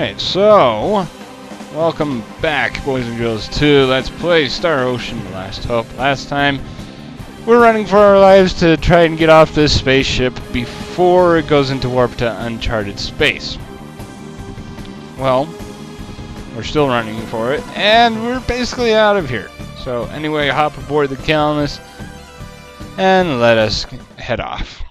Alright, so welcome back, boys and girls, to Let's Play Star Ocean The Last Hope. Last time, we're running for our lives to try and get off this spaceship before it goes into warp to uncharted space. Well, we're still running for it, and we're basically out of here. So anyway, hop aboard the Cardianon and let us head off.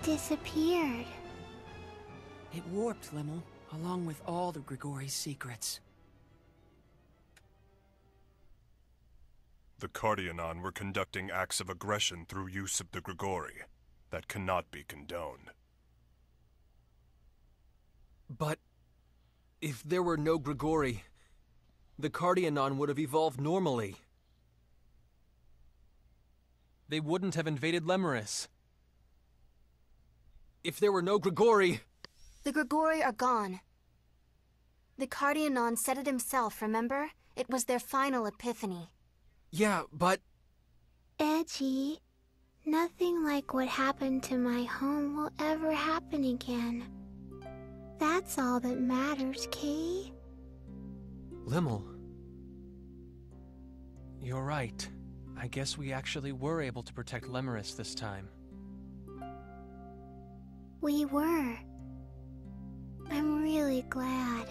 Disappeared. It warped, Limmel, along with all the Grigori's secrets. The Cardianon were conducting acts of aggression through use of the Grigori. That cannot be condoned. But if there were no Grigori, the Cardianon would have evolved normally. They wouldn't have invaded Lemuris. If there were no Grigori... The Grigori are gone. The Cardianon said it himself, remember? It was their final epiphany. Yeah, but... Edgy, nothing like what happened to my home will ever happen again. That's all that matters, Kay. Limmel. You're right. I guess we actually were able to protect Lemuris this time. We were. I'm really glad.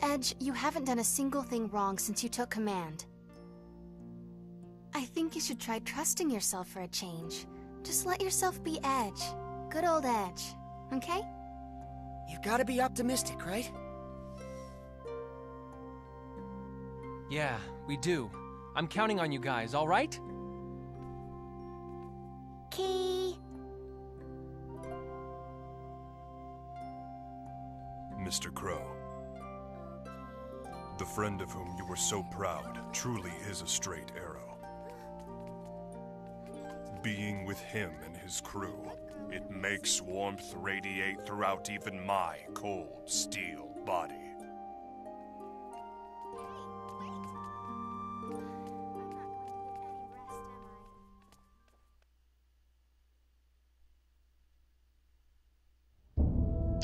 Edge, you haven't done a single thing wrong since you took command. I think you should try trusting yourself for a change. Just let yourself be Edge. Good old Edge. Okay? You've got to be optimistic, right? Yeah, we do. I'm counting on you guys, all right? Kay. Mr. Crow, the friend of whom you were so proud truly is a straight arrow. Being with him and his crew, it makes warmth radiate throughout even my cold steel body.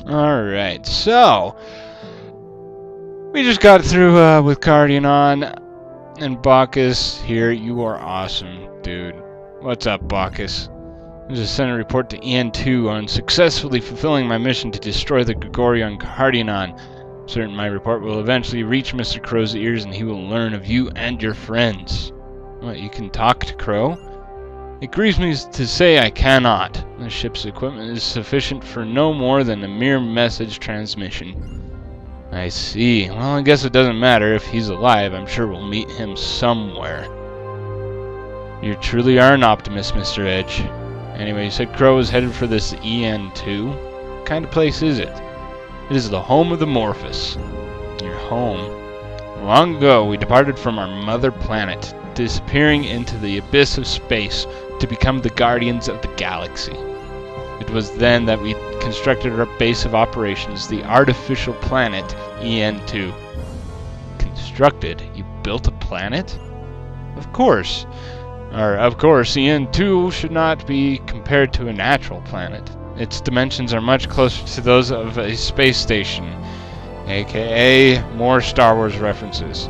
Alright, so we just got through with Cardianon and Bacchus here. You are awesome, dude. What's up, Bacchus? I just sent a report to EN2 on successfully fulfilling my mission to destroy the Grigori on Cardianon. Certain my report will eventually reach Mr. Crow's ears and he will learn of you and your friends. What, you can talk to Crow? It grieves me to say I cannot. The ship's equipment is sufficient for no more than a mere message transmission. I see. Well, I guess it doesn't matter. If he's alive, I'm sure we'll meet him somewhere. You truly are an optimist, Mr. Edge. Anyway, you said Crow was headed for this EN2. What kind of place is it? It is the home of the Morphous. Your home? Long ago, we departed from our mother planet, disappearing into the abyss of space to become the guardians of the galaxy. It was then that we constructed our base of operations, the artificial planet EN2. Constructed? You built a planet? Of course. Of course, EN2 should not be compared to a natural planet. Its dimensions are much closer to those of a space station, aka more Star Wars references.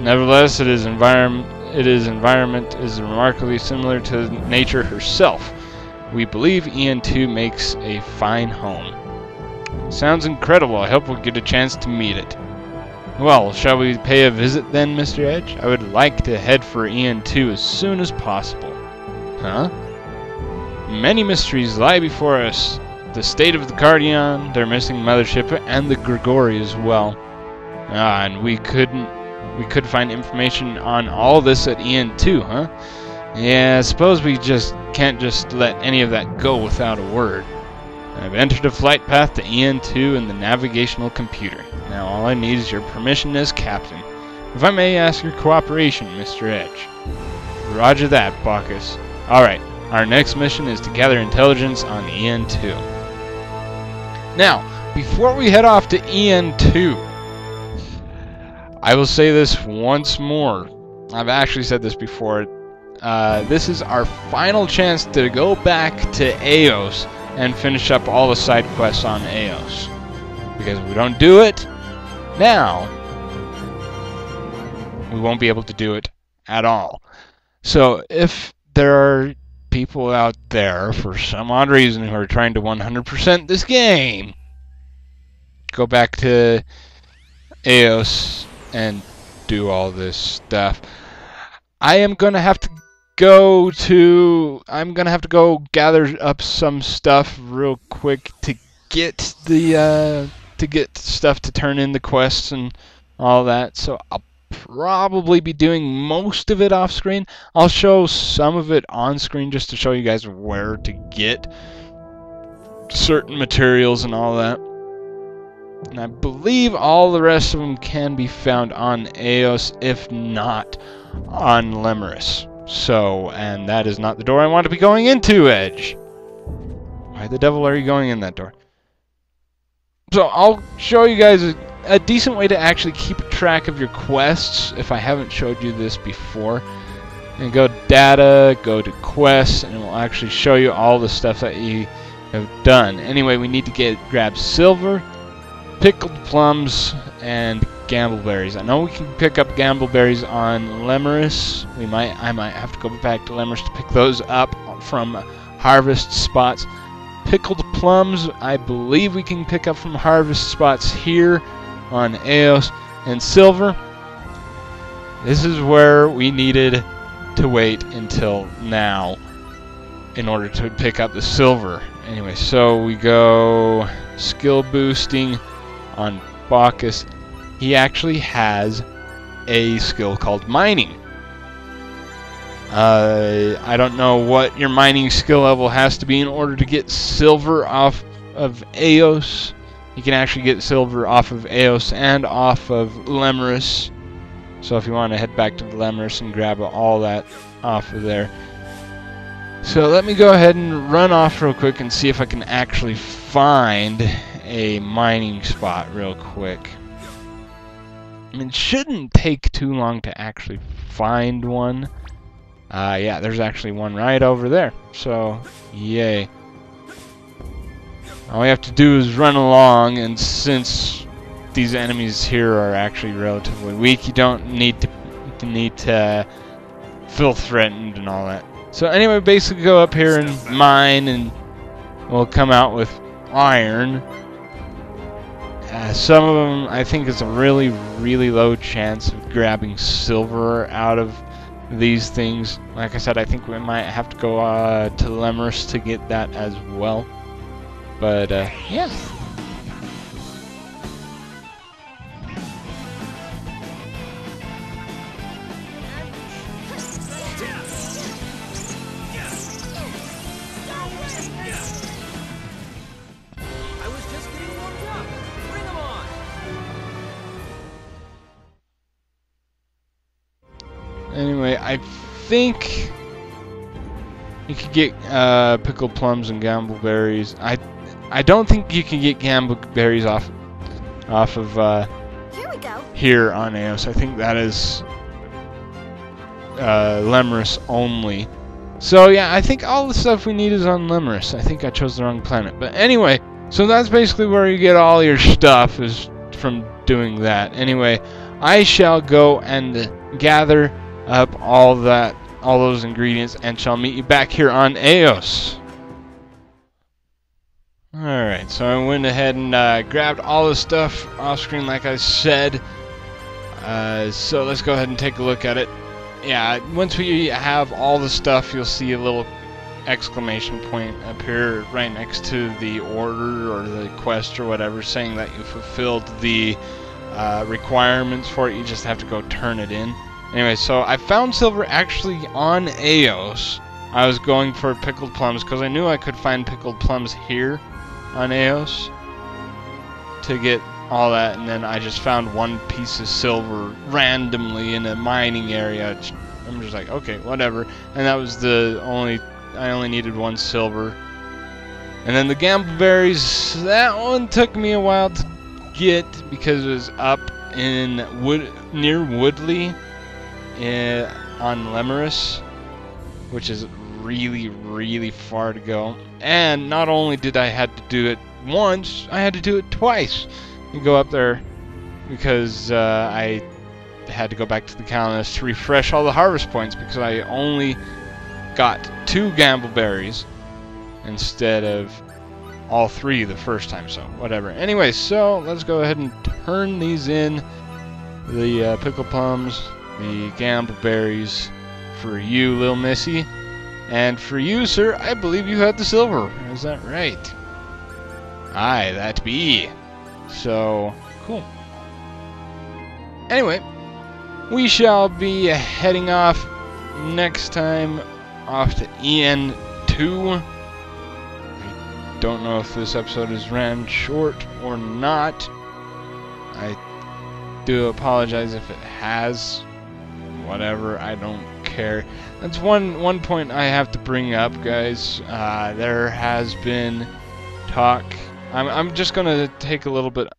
Nevertheless, its environment is remarkably similar to nature herself. We believe EN2 makes a fine home. Sounds incredible. I hope we'll get a chance to meet it. Well, shall we pay a visit then, Mr. Edge? I would like to head for EN2 as soon as possible. Huh? Many mysteries lie before us. The state of the Cardianon, their missing mothership, and the Grigori as well. And we could find information on all this at EN2, huh? Yeah, I suppose we just can't just let any of that go without a word. I've entered a flight path to EN2 in the navigational computer. Now all I need is your permission as captain. If I may ask your cooperation, Mr. Edge. Roger that, Bacchus. Alright, our next mission is to gather intelligence on EN2. Now, before we head off to EN2, I will say this once more. I've actually said this before. This is our final chance to go back to Aeos and finish up all the side quests on Aeos. Because if we don't do it now, we won't be able to do it at all. So if there are people out there, for some odd reason, who are trying to 100% this game, go back to Aeos and do all this stuff, I'm gonna have to go gather up some stuff real quick to get the stuff to turn in the quests and all that. So I'll probably be doing most of it off screen. I'll show some of it on screen just to show you guys where to get certain materials and all that. And I believe all the rest of them can be found on Aeos, if not on Lemurus. So, and that is not the door I want to be going into, Edge. Why the devil are you going in that door? So I'll show you guys a decent way to actually keep track of your quests, if I haven't showed you this before. And go data, go to quests, and it will actually show you all the stuff that you have done. Anyway, we need to grab silver, pickled plums, and gambleberries. I know we can pick up gambleberries on Lemurus. I might have to go back to Lemurus to pick those up from harvest spots. Pickled plums, I believe we can pick up from harvest spots here on Aeos. And silver, this is where we needed to wait until now in order to pick up the silver. Anyway, so we go skill boosting on Bacchus. He actually has a skill called mining. I don't know what your mining skill level has to be in order to get silver off of Aeos. You can actually get silver off of Aeos and off of Lemurus. So if you want to head back to Lemurus and grab all that off of there. So let me go ahead and run off real quick and see if I can actually find a mining spot real quick. I mean, it shouldn't take too long to actually find one. Yeah, there's actually one right over there. So, yay. All we have to do is run along, and since these enemies here are actually relatively weak, you don't need to feel threatened and all that. So anyway, basically go up here and mine, and we'll come out with iron. Some of them, I think it's a really, really low chance of grabbing silver out of these things. Like I said, I think we might have to go to Lemurus to get that as well. But, yeah. Anyway, I think you could get pickled plums and gambleberries. I don't think you can get gambleberries off of Here we go. here on Aeos. I think that is Lemurus only. So yeah, I think all the stuff we need is on Lemurus. I think I chose the wrong planet. But anyway, so that's basically where you get all your stuff, is from doing that. Anyway, I shall go and gather up all those ingredients, and shall meet you back here on Aeos. Alright, so I went ahead and grabbed all the stuff off screen like I said, So let's go ahead and take a look at it. Yeah, once we have all the stuff, you'll see a little exclamation point appear right next to the order or the quest or whatever, saying that you fulfilled the requirements for it. You just have to go turn it in. Anyway, so I found silver actually on Aeos. I was going for pickled plums because I knew I could find pickled plums here on Aeos to get all that, and then I just found one piece of silver randomly in a mining area. I'm just like, okay, whatever. And that was I only needed one silver. And then the gambleberries, that one took me a while to get because it was up in near Woodley on Lemerus, which is really, really far to go. And not only did I had to do it once, I had to do it twice. You go up there because I had to go back to the colonists to refresh all the harvest points because I only got 2 gambleberries instead of all 3 the first time, so whatever. Anyway, so let's go ahead and turn these in. The pickle plums, the gambleberries for you, Lil Missy. And for you, sir, I believe you had the silver. Is that right? Aye, that be. So, cool. Anyway, we shall be heading off next time off to EN2. I don't know if this episode is ran short or not. I do apologize if it has. Whatever, I don't care. That's one point I have to bring up, guys. There has been talk. I'm just gonna take a little bit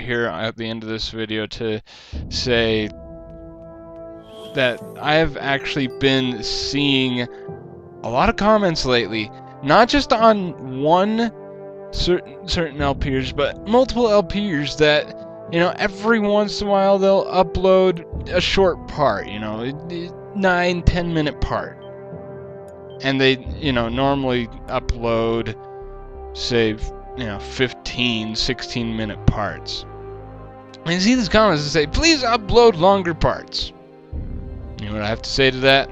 here at the end of this video to say that I have actually been seeing a lot of comments lately, not just on one certain LPers, but multiple LPers that, you know, every once in a while they'll upload a short part, you know, 9-10 minute part, and they, you know, normally upload, say, you know, 15-16 minute parts. And you see these comments that say, please upload longer parts. You know what I have to say to that?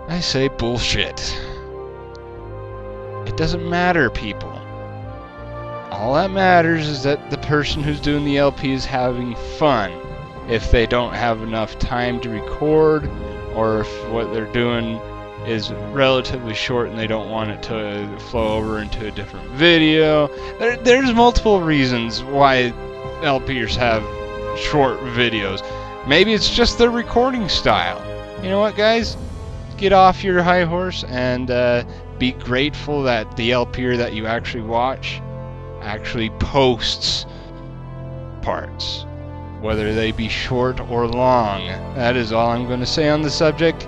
I say bullshit. It doesn't matter, people. All that matters is that the person who's doing the LP is having fun. If they don't have enough time to record, or if what they're doing is relatively short and they don't want it to flow over into a different video. There's multiple reasons why LPers have short videos. Maybe it's just their recording style. You know what, guys? Get off your high horse and be grateful that the LPer that you actually watch actually posts parts, whether they be short or long. That is all I'm going to say on the subject.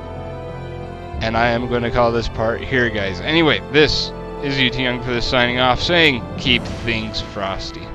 And I am going to call this part here, guys. Anyway, this is UT Young for this signing off, saying keep things frosty.